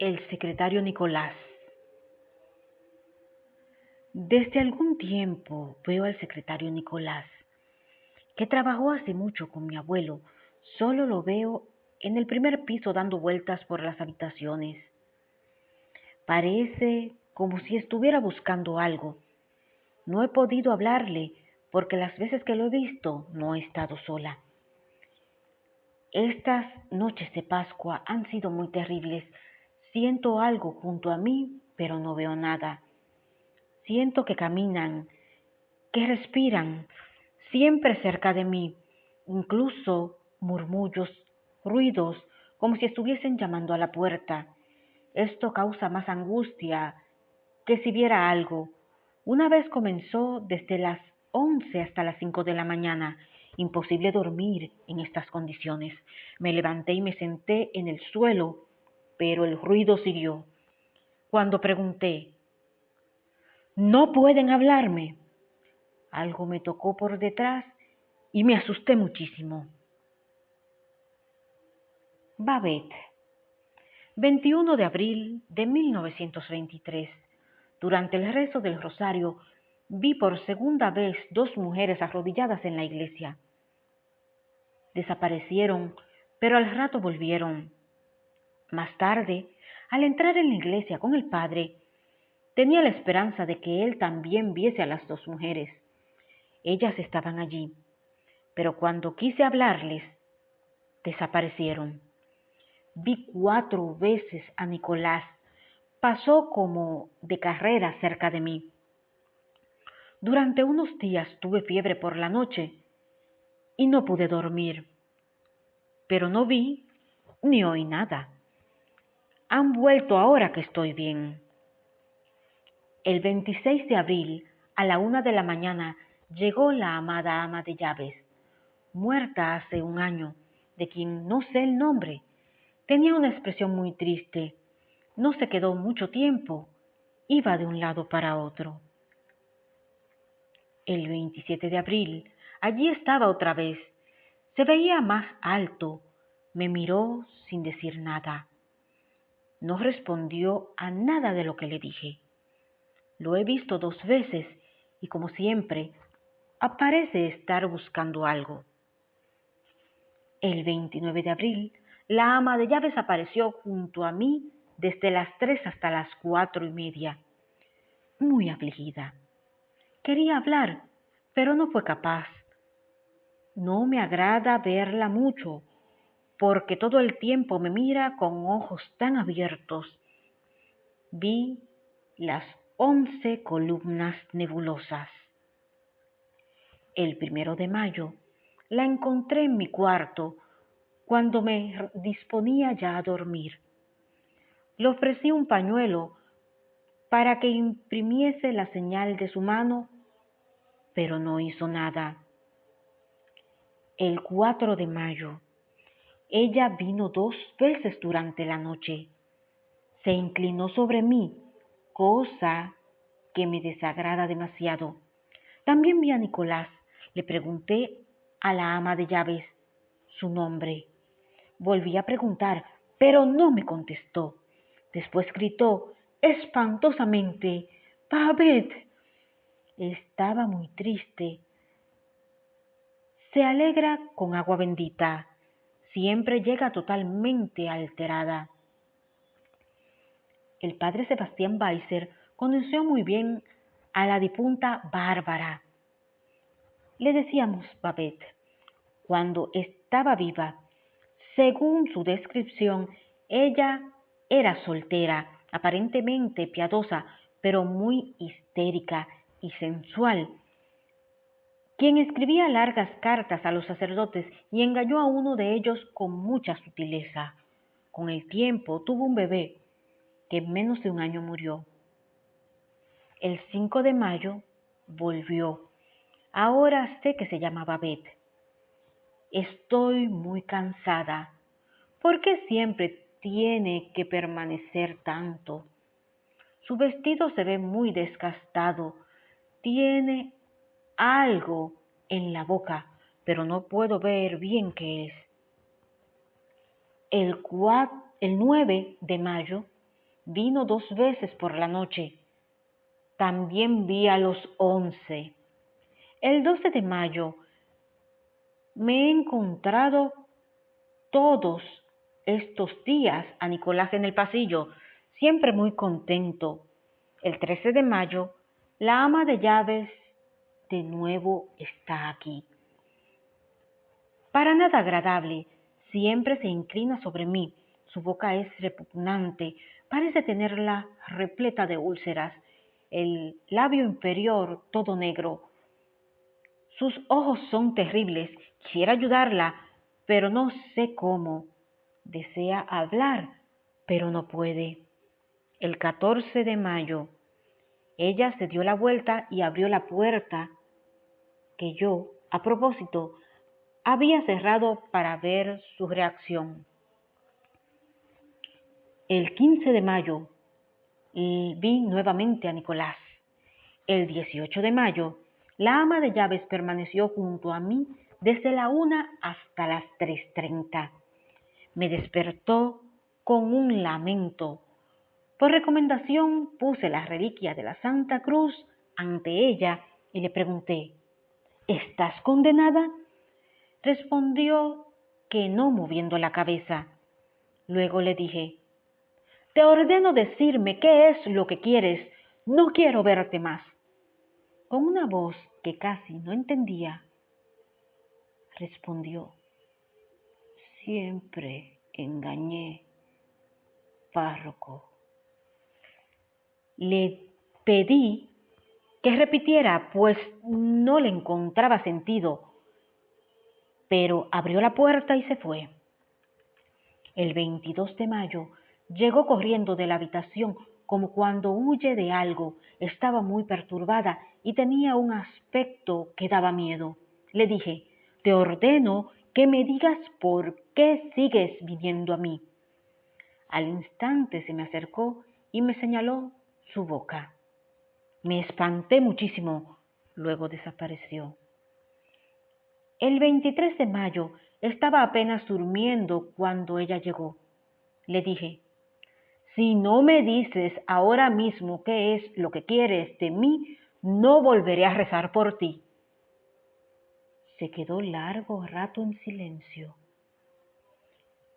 El secretario Nicolás. Desde algún tiempo veo al secretario Nicolás, que trabajó hace mucho con mi abuelo. Solo lo veo en el primer piso dando vueltas por las habitaciones. Parece como si estuviera buscando algo. No he podido hablarle porque las veces que lo he visto no he estado sola. Estas noches de Pascua han sido muy terribles. Siento algo junto a mí, pero no veo nada. Siento que caminan, que respiran, siempre cerca de mí, incluso murmullos, ruidos, como si estuviesen llamando a la puerta. Esto causa más angustia que si viera algo. Una vez comenzó desde las 11 hasta las 5 de la mañana. Imposible dormir en estas condiciones. Me levanté y me senté en el suelo, pero el ruido siguió. Cuando pregunté, ¿no pueden hablarme? Algo me tocó por detrás y me asusté muchísimo. Babette, 21 de abril de 1923. Durante el rezo del rosario, vi por segunda vez dos mujeres arrodilladas en la iglesia. Desaparecieron, pero al rato volvieron. Más tarde, al entrar en la iglesia con el padre, tenía la esperanza de que él también viese a las dos mujeres. Ellas estaban allí, pero cuando quise hablarles, desaparecieron. Vi 4 veces a Nicolás. Pasó como de carrera cerca de mí. Durante unos días tuve fiebre por la noche y no pude dormir, pero no vi ni oí nada. Han vuelto ahora que estoy bien. El 26 de abril, a la 1 de la mañana, llegó la amada ama de llaves, muerta hace un año, de quien no sé el nombre. Tenía una expresión muy triste. No se quedó mucho tiempo. Iba de un lado para otro. El 27 de abril, allí estaba otra vez. Se veía más alto. Me miró sin decir nada. No respondió a nada de lo que le dije. Lo he visto 2 veces y, como siempre, parece estar buscando algo. El 29 de abril, la ama de llaves apareció junto a mí desde las 3 hasta las 4:30, muy afligida. Quería hablar, pero no fue capaz. No me agrada verla mucho, porque todo el tiempo me mira con ojos tan abiertos. Vi las 11 columnas nebulosas. El 1 de mayo la encontré en mi cuarto cuando me disponía ya a dormir. Le ofrecí un pañuelo para que imprimiese la señal de su mano, pero no hizo nada. El 4 de mayo, ella vino 2 veces durante la noche. Se inclinó sobre mí, cosa que me desagrada demasiado. También vi a Nicolás. Le pregunté a la ama de llaves su nombre. Volví a preguntar, pero no me contestó. Después gritó espantosamente, «Babette». Estaba muy triste. Se alegra con agua bendita. Siempre llega totalmente alterada. El padre Sebastián Weiser conoció muy bien a la difunta Bárbara. Le decíamos Babette. Cuando estaba viva, según su descripción, ella era soltera, aparentemente piadosa, pero muy histérica y sensual, quien escribía largas cartas a los sacerdotes y engañó a uno de ellos con mucha sutileza. Con el tiempo tuvo un bebé que en menos de un año murió. El 5 de mayo volvió. Ahora sé que se llama Babette. Estoy muy cansada. ¿Por qué siempre tiene que permanecer tanto? Su vestido se ve muy desgastado. Tiene algo en la boca, pero no puedo ver bien qué es. El 9 de mayo vino 2 veces por la noche. También vi a los 11. El 12 de mayo me he encontrado todos estos días a Nicolás en el pasillo, siempre muy contento. El 13 de mayo, la ama de llaves de nuevo está aquí. Para nada agradable, siempre se inclina sobre mí. Su boca es repugnante, parece tenerla repleta de úlceras, el labio inferior todo negro. Sus ojos son terribles. Quisiera ayudarla, pero no sé cómo. Desea hablar, pero no puede. El 14 de mayo, ella se dio la vuelta y abrió la puerta que yo, a propósito, había cerrado para ver su reacción. El 15 de mayo vi nuevamente a Nicolás. El 18 de mayo, la ama de llaves permaneció junto a mí desde la 1 hasta las 3:30. Me despertó con un lamento. Por recomendación puse la reliquia de la Santa Cruz ante ella y le pregunté, ¿estás condenada? Respondió que no, moviendo la cabeza. Luego le dije, te ordeno decirme qué es lo que quieres, no quiero verte más. Con una voz que casi no entendía, respondió, siempre engañé, párroco. Le pedí que repitiera, pues no le encontraba sentido, pero abrió la puerta y se fue. El 22 de mayo llegó corriendo de la habitación como cuando huye de algo. Estaba muy perturbada y tenía un aspecto que daba miedo. Le dije, te ordeno que me digas por qué sigues viniendo a mí. Al instante se me acercó y me señaló su boca. Me espanté muchísimo, luego desapareció. El 23 de mayo estaba apenas durmiendo cuando ella llegó. Le dije, si no me dices ahora mismo qué es lo que quieres de mí, no volveré a rezar por ti. Se quedó largo rato en silencio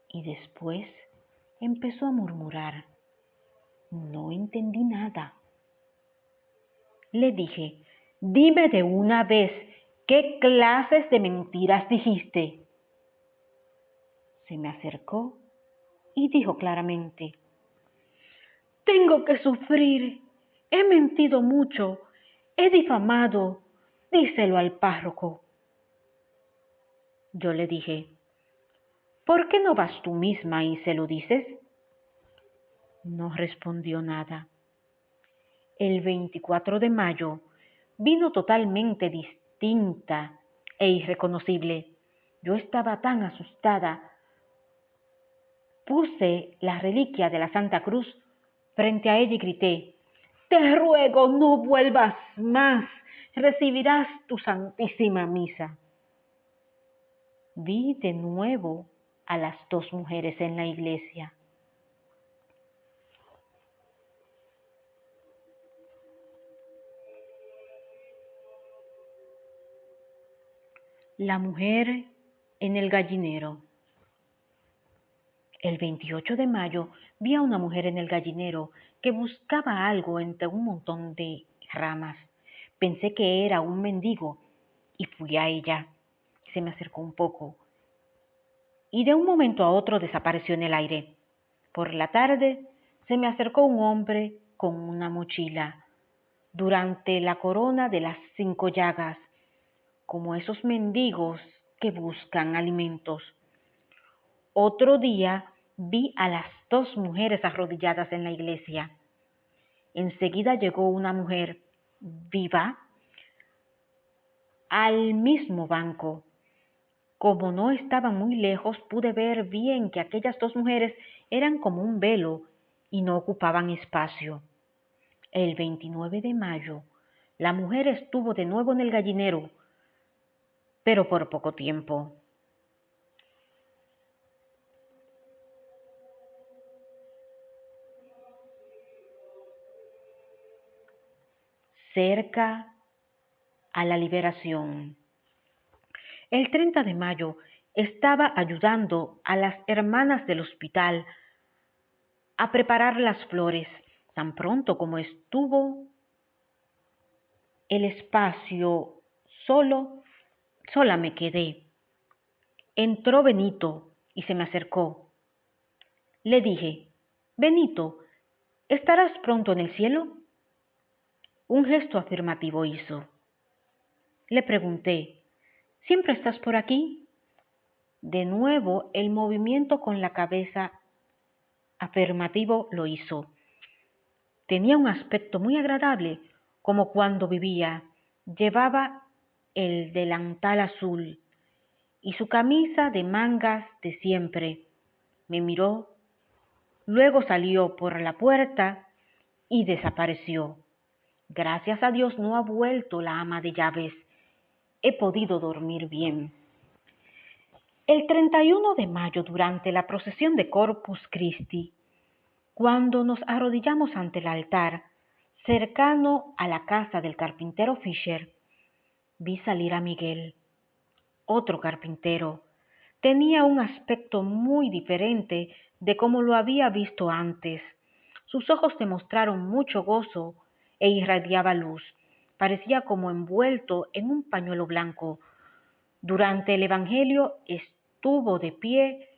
y después empezó a murmurar. No entendí nada. Le dije, dime de una vez, ¿qué clases de mentiras dijiste? Se me acercó y dijo claramente, tengo que sufrir, he mentido mucho, he difamado, díselo al párroco. Yo le dije, ¿por qué no vas tú misma y se lo dices? No respondió nada. El 24 de mayo vino totalmente distinta e irreconocible. Yo estaba tan asustada. Puse la reliquia de la Santa Cruz frente a ella y grité, te ruego no vuelvas más, recibirás tu santísima misa. Vi de nuevo a las 2 mujeres en la iglesia. La mujer en el gallinero. El 28 de mayo vi a una mujer en el gallinero que buscaba algo entre un montón de ramas. Pensé que era un mendigo y fui a ella. Se me acercó un poco y de un momento a otro desapareció en el aire. Por la tarde se me acercó un hombre con una mochila. Durante la corona de las 5 llagas, como esos mendigos que buscan alimentos. Otro día vi a las 2 mujeres arrodilladas en la iglesia. Enseguida llegó una mujer viva al mismo banco. Como no estaban muy lejos, pude ver bien que aquellas 2 mujeres eran como un velo y no ocupaban espacio. El 29 de mayo, la mujer estuvo de nuevo en el gallinero, pero por poco tiempo. cerca a la liberación. El 30 de mayo estaba ayudando a las hermanas del hospital a preparar las flores. Tan pronto como estuvo el espacio sola me quedé. Entró Benito y se me acercó. Le dije: Benito, ¿estarás pronto en el cielo? Un gesto afirmativo hizo. Le pregunté: ¿Siempre estás por aquí? De nuevo el movimiento con la cabeza afirmativo lo hizo. Tenía un aspecto muy agradable, como cuando vivía. Llevaba el delantal azul y su camisa de mangas de siempre. Me miró, luego salió por la puerta y desapareció. Gracias a Dios no ha vuelto la ama de llaves. He podido dormir bien. El 31 de mayo, durante la procesión de Corpus Christi, cuando nos arrodillamos ante el altar, cercano a la casa del carpintero Fisher, vi salir a Miguel, otro carpintero. Tenía un aspecto muy diferente de como lo había visto antes. Sus ojos demostraron mucho gozo e irradiaba luz. Parecía como envuelto en un pañuelo blanco. Durante el Evangelio estuvo de pie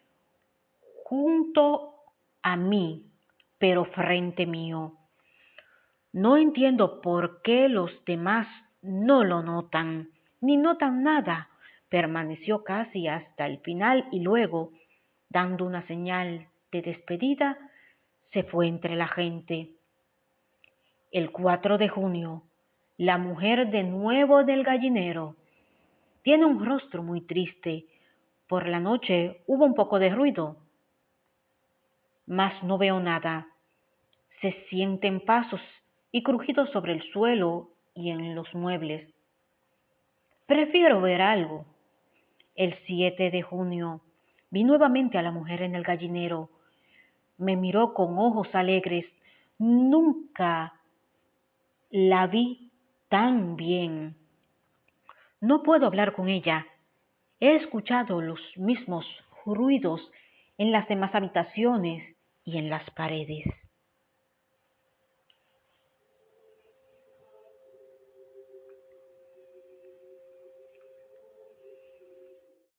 junto a mí, pero frente mío. No entiendo por qué los demás no lo notan, ni notan nada. Permaneció casi hasta el final y luego, dando una señal de despedida, se fue entre la gente. El 4 de junio, la mujer de nuevo del gallinero. Tiene un rostro muy triste. Por la noche hubo un poco de ruido, mas no veo nada. Se sienten pasos y crujidos sobre el suelo y en los muebles. Prefiero ver algo. El 7 de junio vi nuevamente a la mujer en el gallinero. Me miró con ojos alegres. Nunca la vi tan bien. No puedo hablar con ella. He escuchado los mismos ruidos en las demás habitaciones y en las paredes.